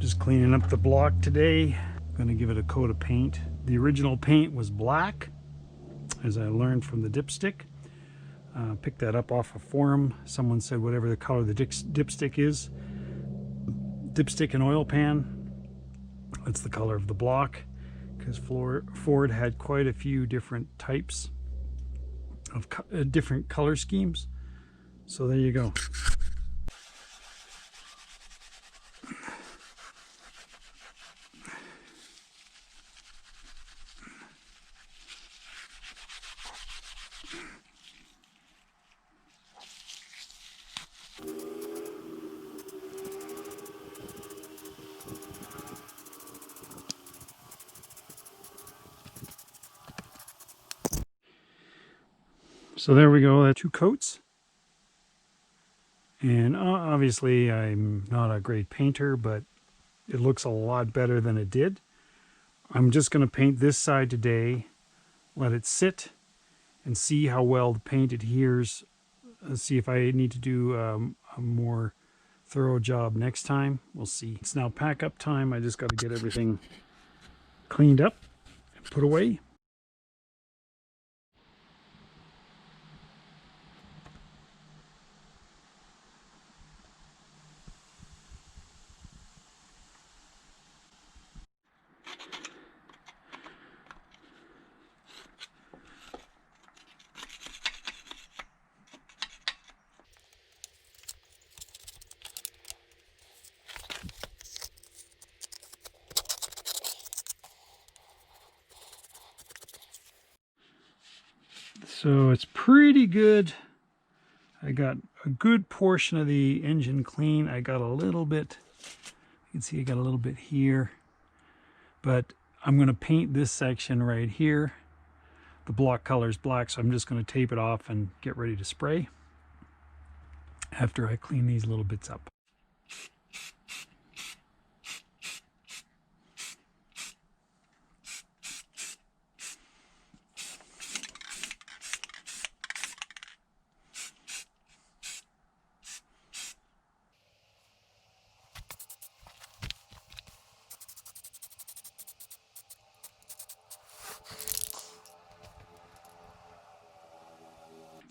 Just cleaning up the block today. I'm gonna give it a coat of paint. The original paint was black, as I learned from the dipstick. Picked that up off a forum. Someone said whatever the color the dipstick is, dipstick and oil pan, that's the color of the block, because Ford had quite a few different types of different color schemes. So there you go. So there we go, that's 2 coats. And obviously I'm not a great painter, but it looks a lot better than it did. I'm just going to paint this side today, let it sit, and see how well the paint adheres. See if I need to do a more thorough job next time. We'll see. It's now pack up time. I just got to get everything cleaned up and put away. So it's pretty good. I got a good portion of the engine clean. I got a little bit, you can see I got a little bit here, but I'm going to paint this section right here. The block color is black, so I'm just going to tape it off and get ready to spray after I clean these little bits up.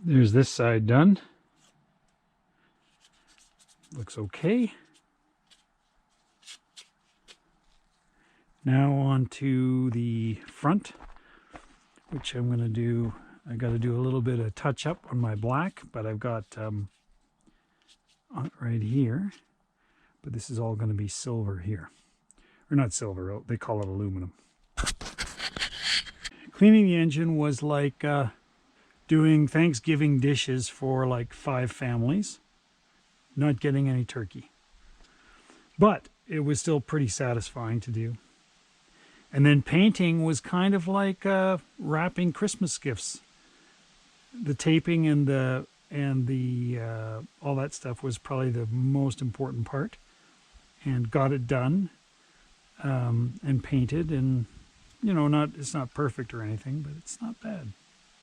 There's this side done. Looks okay. Now on to the front, which I'm going to do. I got to do a little bit of touch up on my black, but I've got right here. But this is all going to be silver here, or not silver. They call it aluminum. Cleaning the engine was like doing Thanksgiving dishes for like 5 families, not getting any turkey. But it was still pretty satisfying to do. And then painting was kind of like wrapping Christmas gifts. The taping and the all that stuff was probably the most important part. And got it done and painted, and you know, it's not perfect or anything, but it's not bad.